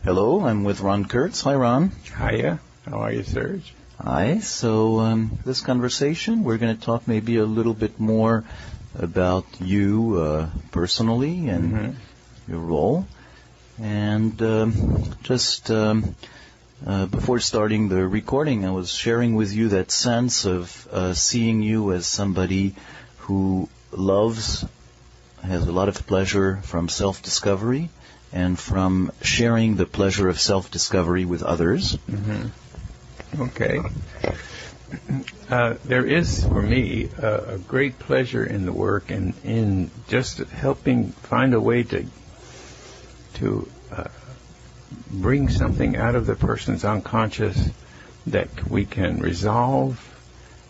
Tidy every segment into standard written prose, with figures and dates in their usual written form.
Hello, I'm with Ron Kurtz. Hi, Ron. Hiya. How are you, Serge? Hi. So this conversation, we're going to talk maybe a little bit more about you personally and your role. And just before starting the recording, I was sharing with you that sense of seeing you as somebody who has a lot of pleasure from self-discovery and from sharing the pleasure of self-discovery with others. Okay. There is, for me, a great pleasure in the work and in just helping find a way to bring something out of the person's unconscious that we can resolve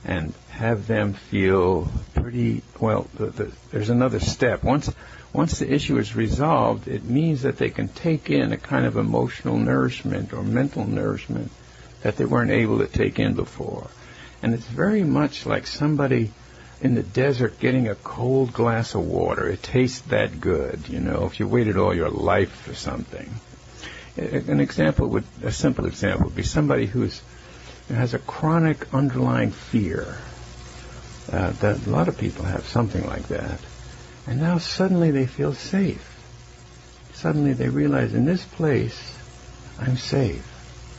and have them feel pretty well. There's another step. Once the issue is resolved, it means that they can take in a kind of emotional nourishment or mental nourishment that they weren't able to take in before. And it's very much like somebody in the desert getting a cold glass of water. It tastes that good, if you waited all your life for something. A simple example would be somebody who has a chronic underlying fear. That a lot of people have something like that. And now suddenly they feel safe. Suddenly they realize, in this place, I'm safe.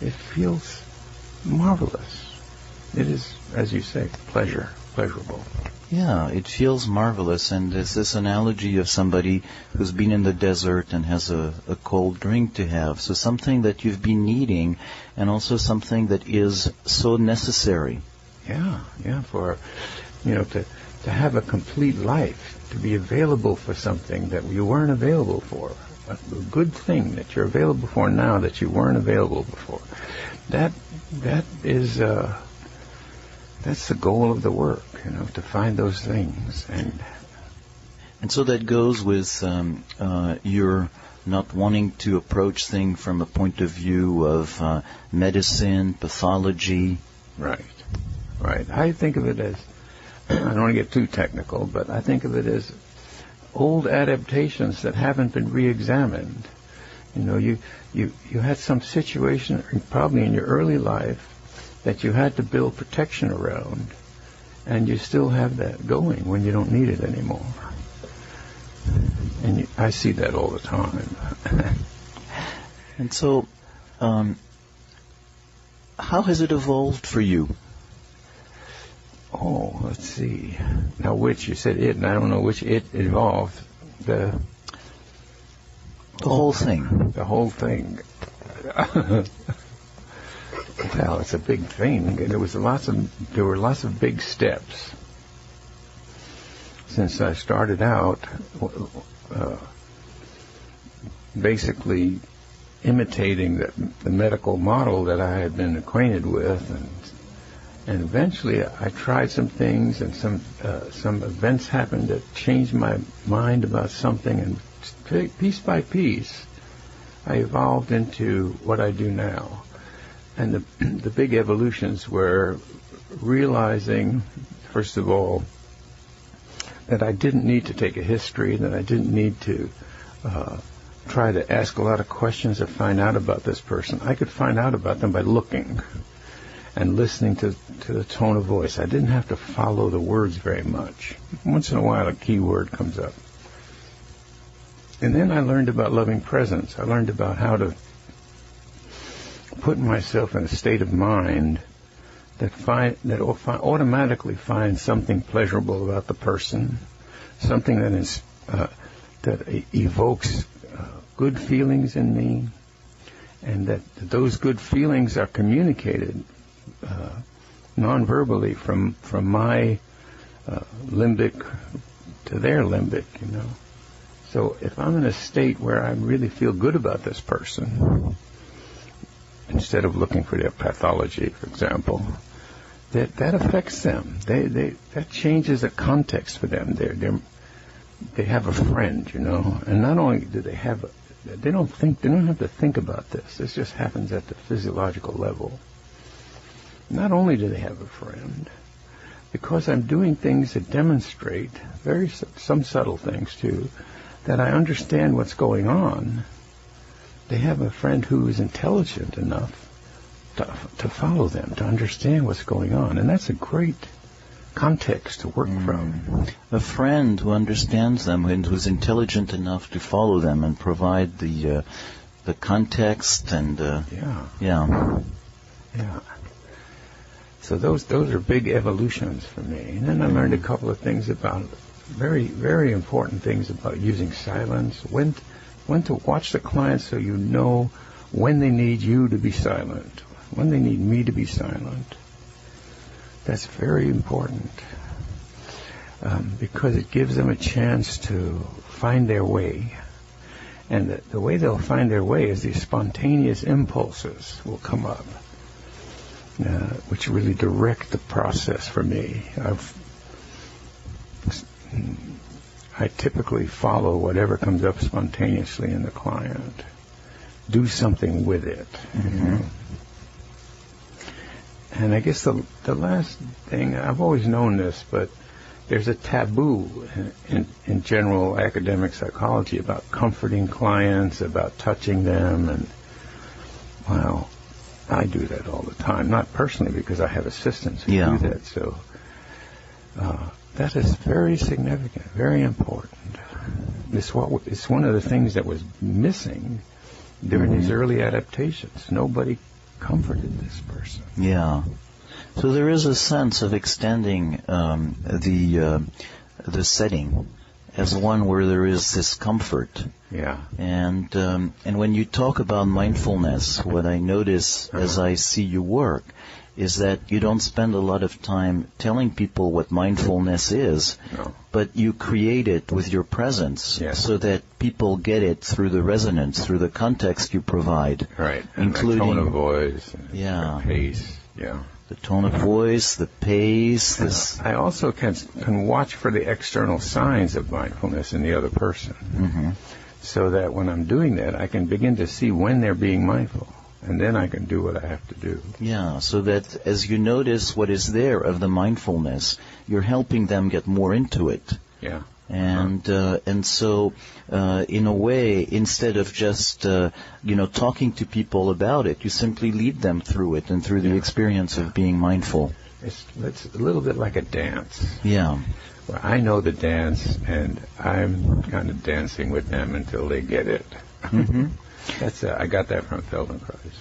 It feels marvelous. It is, as you say, pleasurable. Yeah, it feels marvelous. And there's this analogy of somebody who's been in the desert and has a cold drink to have. So something that you've been needing, and also something that is so necessary. Yeah, for, to have a complete life, to be available for something that you weren't available for, a good thing that you're available for now that you weren't available before. That's the goal of the work, to find those things. And so that goes with your not wanting to approach things from a point of view of medicine, pathology. Right. I think of it as, I don't want to get too technical, but I think of it as old adaptations that haven't been re-examined. You had some situation, probably in your early life, that you had to build protection around, and you still have that going when you don't need it anymore. And I see that all the time. And so, how has it evolved for you? Oh, let's see. Now, which you said it, and I don't know which it evolved. The whole thing. The whole thing. Well, it's a big thing. There were lots of big steps. Since I started out, basically imitating the medical model that I had been acquainted with, and eventually I tried some things, and some events happened that changed my mind about something, and piece by piece, I evolved into what I do now. And the big evolutions were realizing, first of all, that I didn't need to take a history, that I didn't need to try to ask a lot of questions or find out about this person. I could find out about them by looking and listening to the tone of voice. I didn't have to follow the words very much. Once in a while, a key word comes up. And then I learned about loving presence. I learned about how to put myself in a state of mind that automatically finds something pleasurable about the person, something that evokes good feelings in me, and that those good feelings are communicated non-verbally from my limbic to their limbic, So if I'm in a state where I really feel good about this person, instead of looking for their pathology, for example, that affects them. That changes the context for them. They have a friend, and not only do they have, they don't have to think about this. This just happens at the physiological level. Not only do they have a friend, because I'm doing things that demonstrate some subtle things too, that I understand what's going on. they have a friend who is intelligent enough to follow them, to understand what's going on. And that's a great context to work from. A friend who understands them and who's intelligent enough to follow them and provide the context and yeah. So those are big evolutions for me. And then I learned a couple of things about very, very important things about using silence, when to watch the client so you know when they need you to be silent, when they need me to be silent. That's very important because it gives them a chance to find their way. And the way they'll find their way is these spontaneous impulses will come up, which really direct the process for me. I typically follow whatever comes up spontaneously in the client. Do something with it. You know? And I guess the last thing, I've always known this, but there's a taboo in general academic psychology about comforting clients, about touching them, and, well, I do that all the time. Not personally, because I have assistants who do that, so that is very significant, very important. It's one of the things that was missing during these early adaptations. Nobody comforted this person. Yeah. So there is a sense of extending the setting as one where there is this comfort. Yeah. And when you talk about mindfulness, what I notice as I see you work is that you don't spend a lot of time telling people what mindfulness is, but you create it with your presence so that people get it through the resonance, through the context you provide. Right. Including the tone of voice, the pace. Yeah. The tone of voice, the pace. I also can watch for the external signs of mindfulness in the other person, so that when I'm doing that, I can begin to see when they're being mindful. And then I can do what I have to do. Yeah, so that as you notice what is there of the mindfulness, you're helping them get more into it. Yeah. And so, in a way, instead of just, talking to people about it, you simply lead them through it and through the experience of being mindful. It's a little bit like a dance. Yeah. Where I know the dance, and I'm kind of dancing with them until they get it. I got that from Feldenkrais.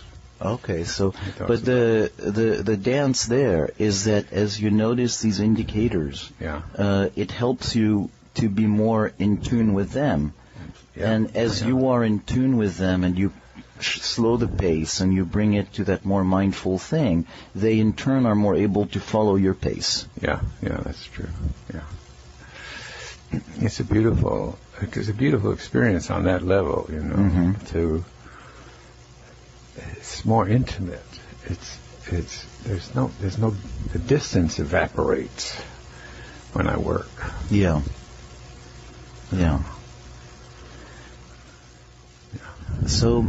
Okay, so but the dance there is that as you notice these indicators, it helps you to be more in tune with them, and as you are in tune with them, and you slow the pace and you bring it to that more mindful thing, they in turn are more able to follow your pace. Yeah, that's true. Yeah, it's a beautiful experience on that level, it's more intimate. The distance evaporates when I work. Yeah. So,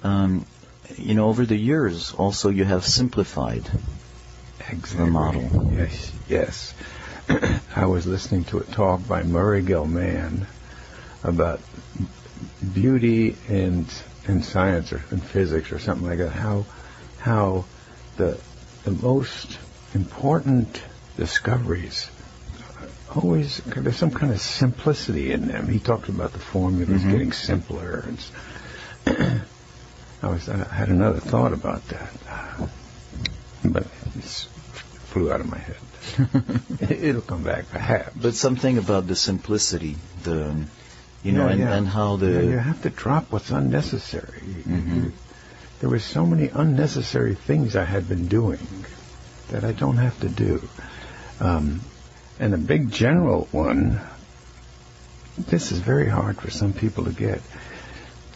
over the years, also you have simplified the model. Yes. I was listening to a talk by Murray Gell-Mann about beauty in science or in physics or something like that. How the most important discoveries always, there's some kind of simplicity in them. He talked about the formulas getting simpler. And I had another thought about that, but it flew out of my head. It'll come back, perhaps. But something about the simplicity, and how you have to drop what's unnecessary. There were so many unnecessary things I had been doing that I don't have to do. And a big general one, this is very hard for some people to get,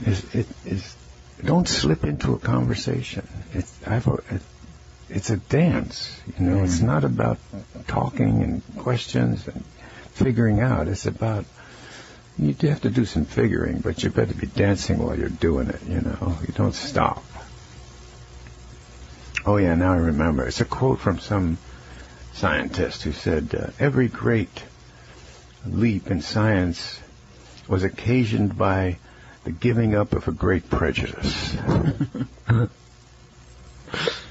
is don't slip into a conversation. It's a dance, It's not about talking and questions and figuring out. It's about, you have to do some figuring, but you better be dancing while you're doing it, You don't stop. Oh yeah, now I remember. It's a quote from some scientist who said, every great leap in science was occasioned by the giving up of a great prejudice.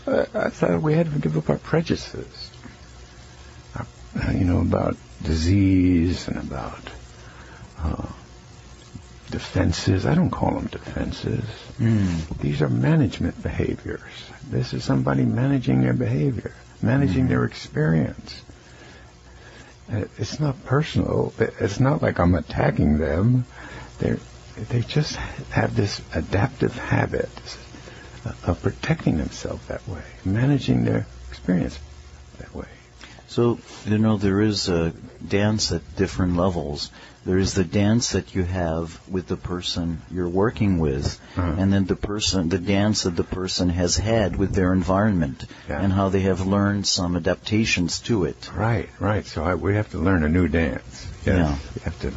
I thought we had to give up our prejudices, about disease and about defenses. I don't call them defenses. These are management behaviors. This is somebody managing their behavior, managing their experience. It's not personal. It's not like I'm attacking them. They just have this adaptive habit of protecting themselves that way, managing their experience that way. So, there is a dance at different levels. There is the dance that you have with the person you're working with, and then the dance that the person has had with their environment, and how they have learned some adaptations to it. Right. So we have to learn a new dance. Yes. We have to,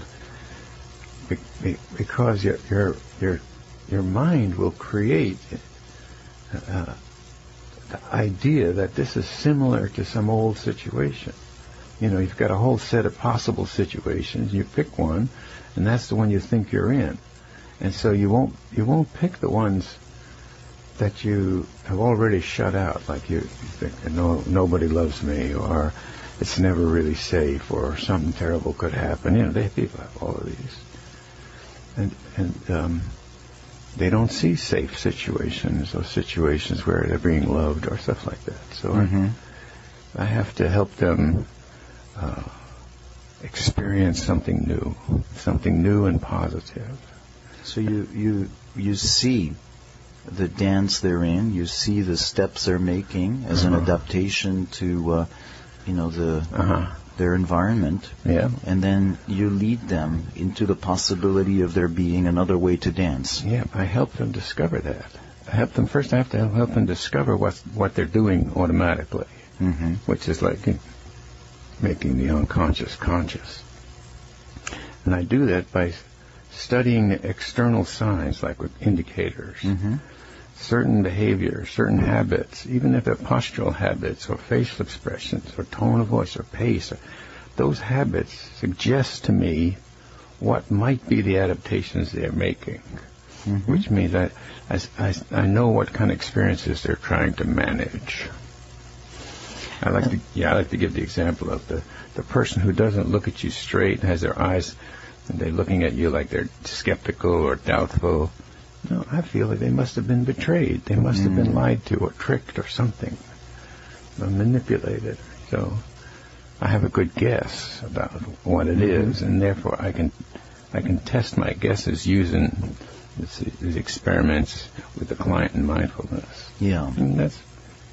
because your mind will create the idea that this is similar to some old situation. You've got a whole set of possible situations. You pick one, and that's the one you think you're in. And so you won't pick the ones that you have already shut out, like you think, nobody loves me, or it's never really safe, or something terrible could happen. People have all of these. And they don't see safe situations or situations where they're being loved or stuff like that. So I have to help them experience something new and positive. So you see the dance they're in, you see the steps they're making as an adaptation to their environment, and then you lead them into the possibility of there being another way to dance. Yeah, I help them discover that. I have to help them discover what they're doing automatically, which is like making the unconscious conscious. And I do that by studying the external signs, like with indicators, certain behaviors, certain habits, even if they're postural habits or facial expressions or tone of voice or pace. Those habits suggest to me what might be the adaptations they're making, which means I know what kind of experiences they're trying to manage. I like to give the example of the person who doesn't look at you straight, has their eyes, and they're looking at you like they're skeptical or doubtful. No, I feel like they must have been betrayed. They must have been lied to or tricked or something, or manipulated. So I have a good guess about what it is, and therefore I can test my guesses using these experiments with the client in mindfulness. Yeah, and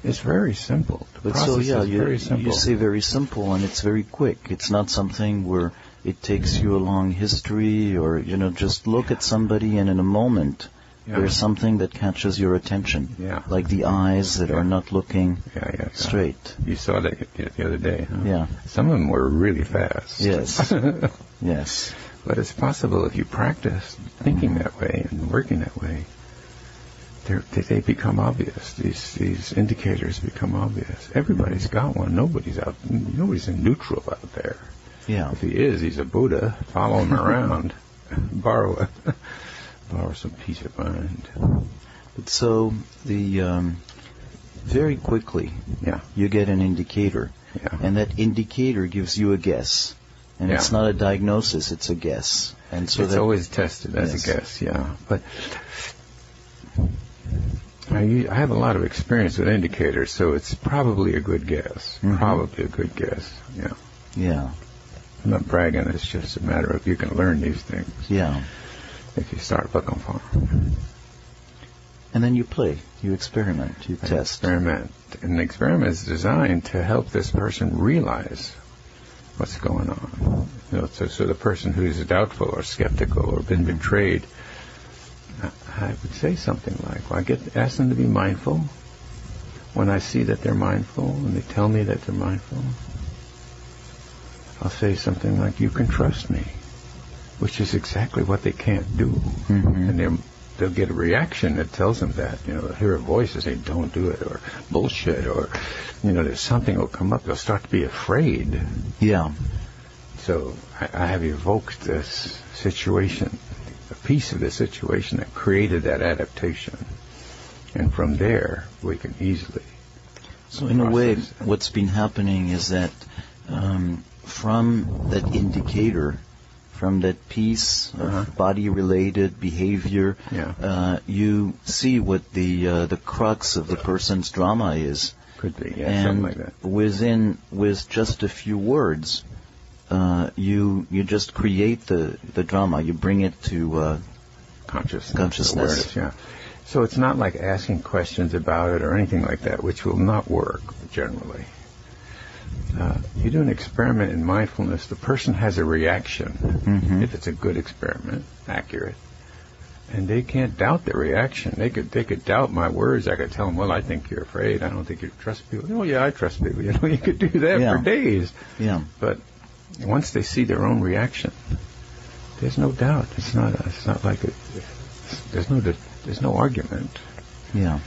it's very simple. The process is very simple. You say very simple, and it's very quick. It's not something where it takes you a long history, or just look at somebody and in a moment there's something that catches your attention, like the eyes that are not looking straight. You saw that the other day, huh? Yeah. Some of them were really fast. Yes. Yes. But it's possible if you practice thinking that way and working that way, they become obvious. These indicators become obvious. Everybody's got one. Nobody's in neutral out there. Yeah. If he is, he's a Buddha. Follow him around. Borrow some peace of mind. But so very quickly, you get an indicator, and that indicator gives you a guess, and it's not a diagnosis; it's a guess. And so it's always tested as a guess. Yeah, but I have a lot of experience with indicators, so it's probably a good guess. Probably a good guess. Yeah. Yeah. I'm not bragging. It's just a matter of you can learn these things. Yeah. If you start looking for them. And then you play, you experiment, you test. Experiment. And the experiment is designed to help this person realize what's going on. So the person who's doubtful or skeptical or been betrayed, I would say something like, ask them to be mindful. When I see that they're mindful and they tell me that they're mindful, I'll say something like, you can trust me, which is exactly what they can't do. And they'll get a reaction that tells them that. They'll hear a voice and say, don't do it, or bullshit, or, there's something will come up. They'll start to be afraid. Yeah. So I have evoked this situation, the piece of the situation that created that adaptation. And from there, we can easily So in a way, process it. what's been happening is that from that indicator, from that piece of body-related behavior, you see what the crux of the person's drama is. Could be, yeah, And something like that. with just a few words, you just create the drama. You bring it to Consciousness. Awareness, yeah. So it's not like asking questions about it or anything like that, which will not work generally. You do an experiment in mindfulness, the person has a reaction, if it's a good experiment, accurate, and they can't doubt the reaction. They could doubt my words. I could tell them, well, I think you're afraid. I don't think you trust people. Oh, yeah, I trust people. You know, you could do that for days. Yeah. But once they see their own reaction, there's no doubt. It's not like there's no argument. Yeah.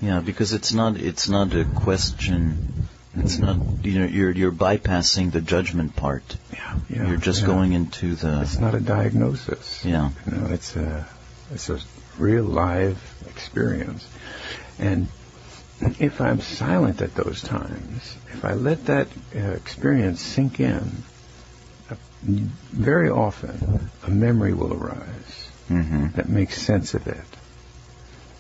Yeah, because it's not a question. It's not, you're bypassing the judgment part. Yeah. You're just going into the. It's not a diagnosis. Yeah. It's a real live experience. And if I'm silent at those times, if I let that experience sink in, very often a memory will arise that makes sense of it.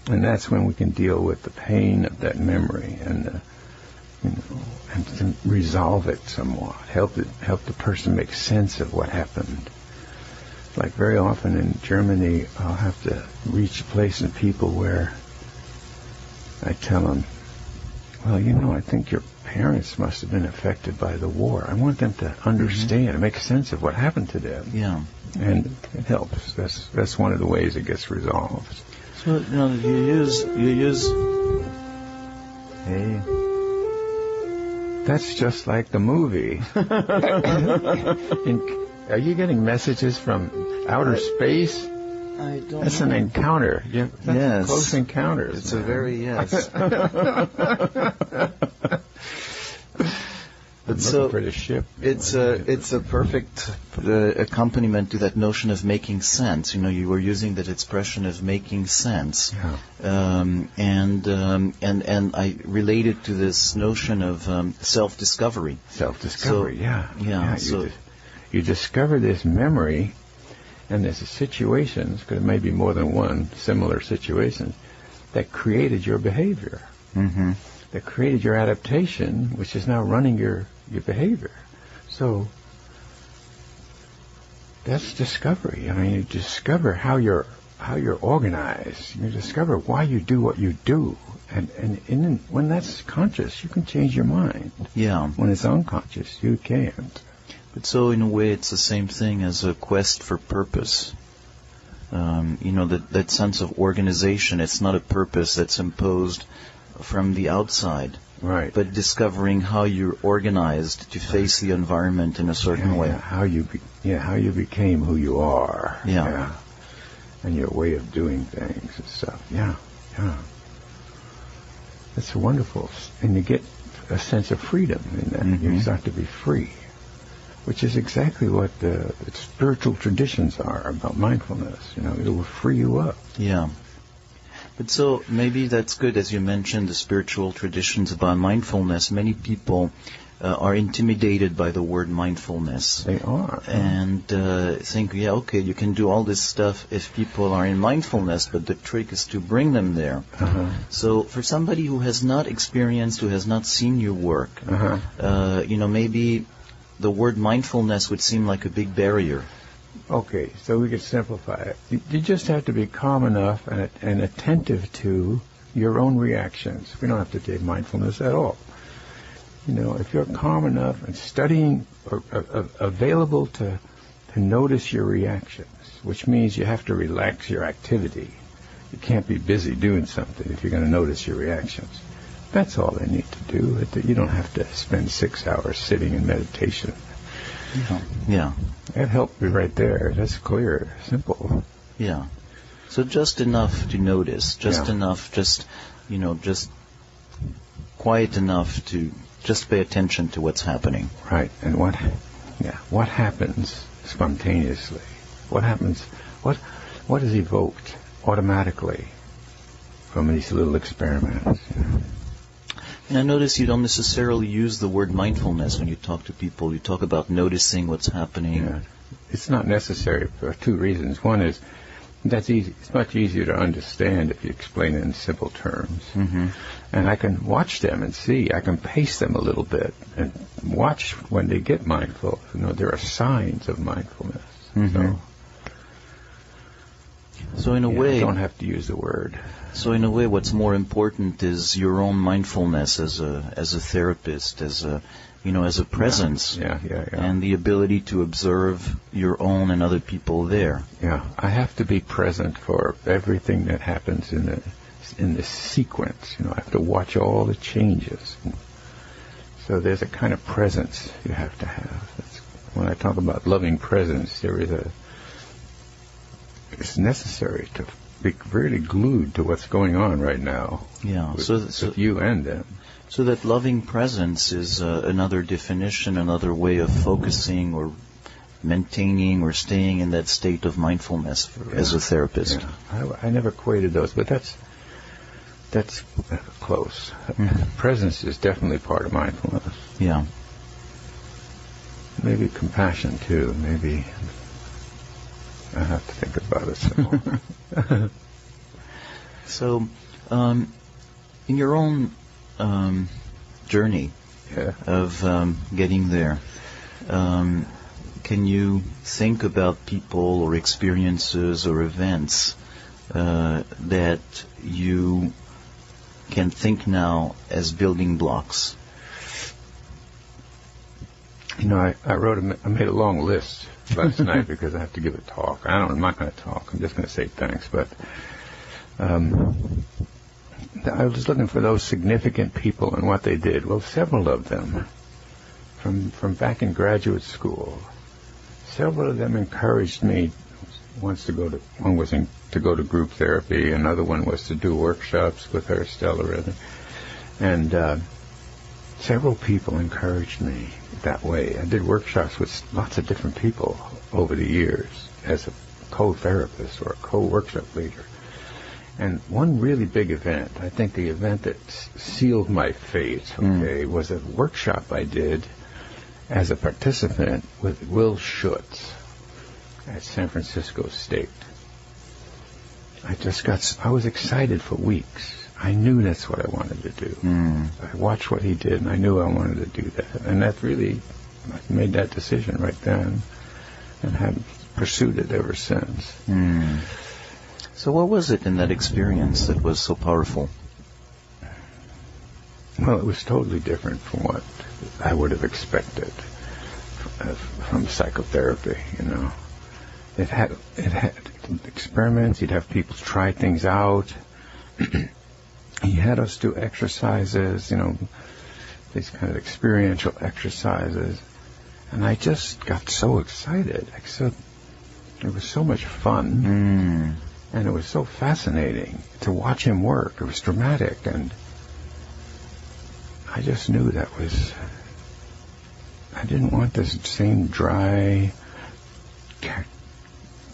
And that's when we can deal with the pain of that memory and to resolve it somewhat, help the person make sense of what happened. Like very often in Germany, I'll have to reach a place in people where I tell them, well, I think your parents must have been affected by the war. I want them to understand and make sense of what happened to them. Yeah. And it helps. That's one of the ways it gets resolved. So, you use. Hey. That's just like the movie. Are you getting messages from outer space? I don't. That's an encounter. That's a close encounter. It's a very yes. But so for the ship. It's a perfect accompaniment to that notion of making sense. You were using that expression of making sense, and I related to this notion of self-discovery. Self-discovery, So you discover this memory, and there's situations, because it may be more than one similar situation, that created your behavior. That created your adaptation, which is now running your behavior. So that's discovery. You discover how you're organized. You discover why you do what you do, and when that's conscious, you can change your mind. Yeah. When it's unconscious, you can't. But so in a way, it's the same thing as a quest for purpose. That sense of organization. It's not a purpose that's imposed from the outside, right? But discovering how you're organized to face the environment in a certain way. How you became who you are. Yeah. And your way of doing things and stuff. Yeah. That's wonderful, and you get a sense of freedom in that. You start to be free, which is exactly what the spiritual traditions are about mindfulness. It will free you up. Yeah. But so maybe that's good, as you mentioned, the spiritual traditions about mindfulness. Many people are intimidated by the word mindfulness. They are. And think, you can do all this stuff if people are in mindfulness, but the trick is to bring them there. So for somebody who has not experienced, who has not seen your work, maybe the word mindfulness would seem like a big barrier. Okay, so we could simplify it. You just have to be calm enough and attentive to your own reactions. We don't have to take mindfulness at all. If you're calm enough and studying or available to notice your reactions, which means you have to relax your activity. You can't be busy doing something if you're going to notice your reactions. That's all they need to do. You don't have to spend 6 hours sitting in meditation. Yeah. That helped me right there. That's clear, simple. Yeah. So just enough to notice, enough, just quiet enough to just pay attention to what's happening. Right. And what happens spontaneously? What happens? What is evoked automatically from these little experiments? And I notice you don't necessarily use the word mindfulness when you talk to people. You talk about noticing what's happening. Yeah. It's not necessary for two reasons. One is that's easy. It's much easier to understand if you explain it in simple terms. Mm-hmm. And I can watch them and see. I can pace them a little bit and watch when they get mindful. There are signs of mindfulness. Mm-hmm. So in a way, I don't have to use the word. So in a way, what's more important is your own mindfulness as a therapist, as a presence, and the ability to observe your own and other people there. Yeah, I have to be present for everything that happens in the sequence. I have to watch all the changes. So there's a kind of presence you have to have. When I talk about loving presence, it's necessary to be really glued to what's going on right now. Yeah. With you and them. So that loving presence is another definition, another way of focusing or maintaining or staying in that state of mindfulness as a therapist. Yeah. I never equated those, but that's close. Mm-hmm. Presence is definitely part of mindfulness. Yeah. Maybe compassion too. Maybe I have to think about it some more. So, in your own journey of getting there, can you think about people or experiences or events that you can think now as building blocks? I made a long list last night because I have to give a talk. I'm not going to talk. I'm just going to say thanks. But I was looking for those significant people and what they did. Well, several of them, from back in graduate school, several of them encouraged me. One was to go to group therapy. Another one was to do workshops with her, Stella, and several people encouraged me that way. I did workshops with lots of different people over the years as a co-therapist or a co-workshop leader. And one really big event, I think the event that sealed my fate, was a workshop I did as a participant with Will Schutz at San Francisco State. I was excited for weeks. I knew that's what I wanted to do. I watched what he did, and I knew I wanted to do that. And I made that decision right then, and have pursued it ever since. So what was it in that experience that was so powerful? Well, it was totally different from what I would have expected from psychotherapy, It had experiments. He'd have people try things out. He had us do exercises, these kind of experiential exercises. And I just got so excited. It was so much fun. And it was so fascinating to watch him work. It was dramatic. And I just knew I didn't want this same dry,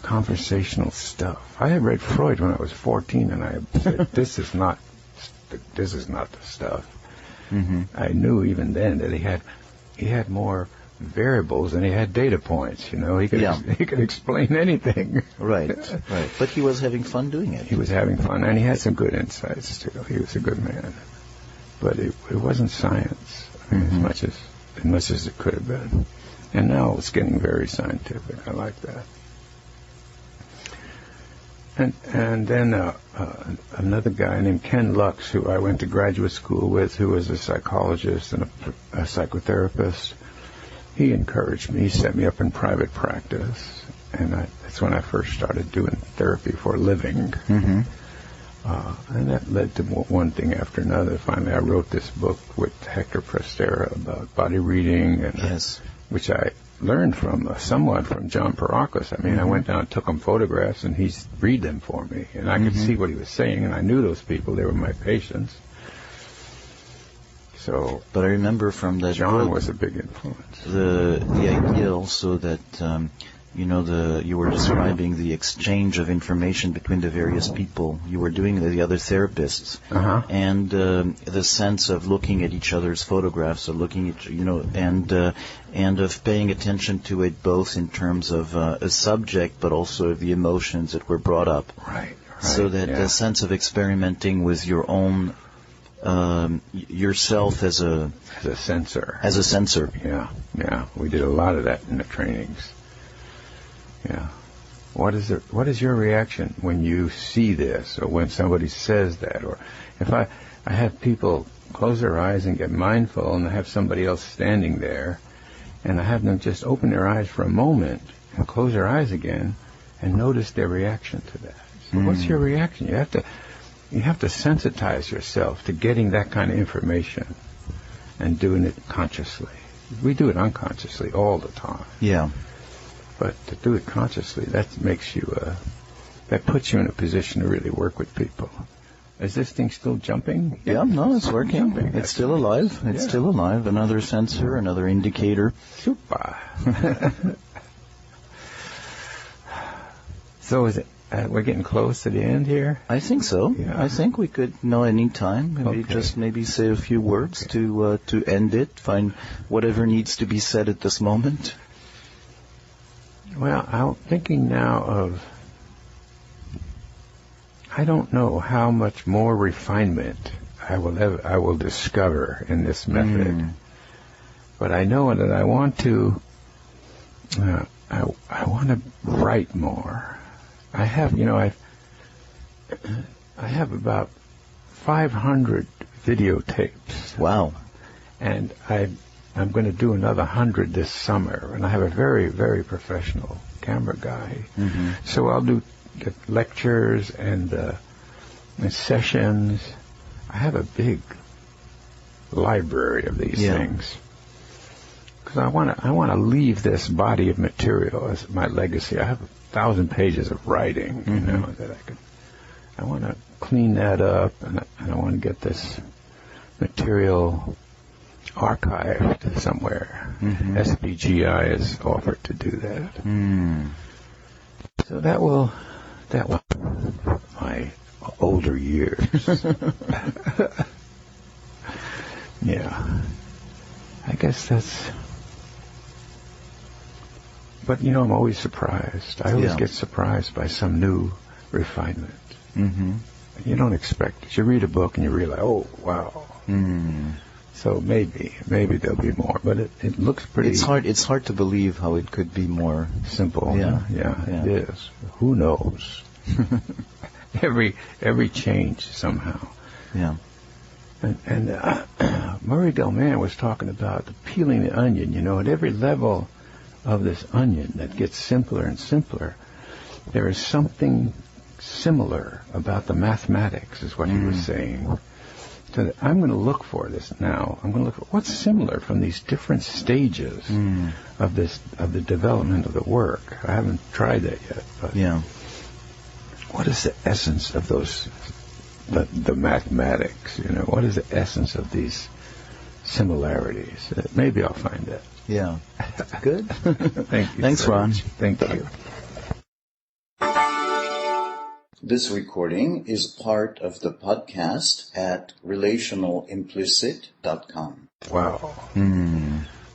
conversational stuff. I had read Freud when I was 14, and I said, this is not the stuff. I knew even then that he had more variables than he had data points. He could explain anything. Right. But he was having fun doing it. He was having fun, and he had some good insights too. He was a good man, but it wasn't science as much as it could have been. And now it's getting very scientific. I like that. And then another guy named Ken Lux, who I went to graduate school with, who was a psychologist and a psychotherapist, he encouraged me. He set me up in private practice, and that's when I first started doing therapy for a living. And that led to one thing after another. Finally, I wrote this book with Hector Prestera about body reading, and which I learned somewhat from John Parakos. I went down and took him photographs, and he'd read them for me, and I could see what he was saying, and I knew those people. They were my patients. But I remember from that John book, was a big influence. The idea also that you were describing the exchange of information between the various people you were doing, the other therapists, and the sense of looking at each other's photographs, or looking at, and of paying attention to it both in terms of a subject, but also of the emotions that were brought up. Right. So that the sense of experimenting with your own yourself as a sensor. As a sensor. Yeah. We did a lot of that in the trainings. Yeah. What is your reaction when you see this, or when somebody says that? Or if I have people close their eyes and get mindful, and I have somebody else standing there, and I have them just open their eyes for a moment and close their eyes again and notice their reaction to that. So what's your reaction? You have to sensitize yourself to getting that kind of information and doing it consciously. We do it unconsciously all the time. Yeah. But to do it consciously, that makes you, that puts you in a position to really work with people. Is this thing still jumping? Yeah, no, it's working. It's still alive. It's still alive. Another sensor, another indicator. Super. So is it, we're getting close to the end here? I think so. Yeah. I think we could know any time. Maybe say a few words to end it. Find whatever needs to be said at this moment. Well, I'm thinking now of, I don't know how much more refinement I will discover in this method, but I know that I want to write more. I have about 500 videotapes. Wow. And I'm going to do another 100 this summer, and I have a very, very professional camera guy. So I'll do lectures and sessions. I have a big library of these things, because I want to leave this body of material as my legacy. I have 1,000 pages of writing, that I want to clean that up, and I want to get this material archived somewhere. SBGI has offered to do that. So that will my older years. Yeah. I guess that's... But, I'm always surprised. I always get surprised by some new refinement. You don't expect it. You read a book and you realize, oh, wow. So maybe there'll be more, but it looks pretty... It's hard to believe how it could be more simple. Yeah, it is. Who knows? Every change somehow. Yeah. And Murray Delman was talking about peeling the onion. At every level of this onion that gets simpler and simpler, there is something similar about the mathematics, is what he was saying. So I'm going to look for this now. I'm going to look for what's similar from these different stages of the development of the work. I haven't tried that yet, but what is the essence of those, the mathematics? What is the essence of these similarities? Maybe I'll find that. Yeah. Good. Thank you. Thanks, Ron. Thank you. This recording is part of the podcast at relationalimplicit.com. Wow.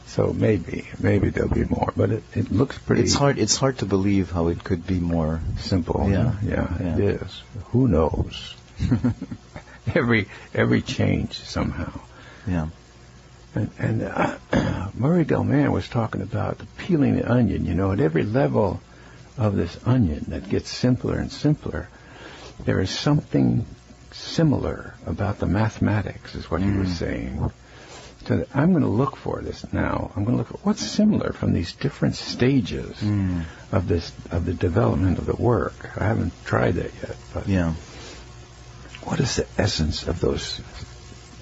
So maybe there'll be more, but it looks pretty... It's hard to believe how it could be more simple. Yeah. It is. Who knows? Every change somehow. Yeah. And Murray Delman was talking about peeling the onion. At every level of this onion that gets simpler and simpler, there is something similar about the mathematics, is what he was saying. So I'm going to look for this now. I'm going to look for what's similar from these different stages of the development of the work. I haven't tried that yet, but what is the essence of those,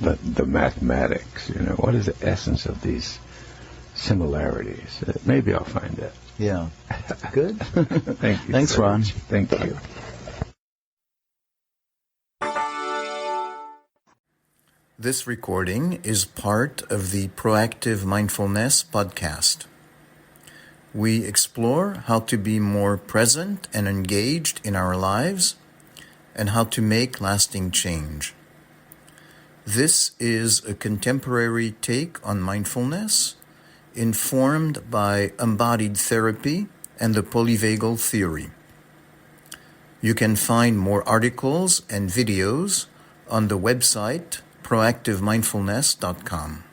the mathematics? What is the essence of these similarities? Maybe I'll find that. Yeah. Good. Thank you. Thanks, Ron. Thank you. This recording is part of the Proactive Mindfulness podcast. We explore how to be more present and engaged in our lives and how to make lasting change. This is a contemporary take on mindfulness, informed by embodied therapy and the polyvagal theory. You can find more articles and videos on the website proactivemindfulness.com.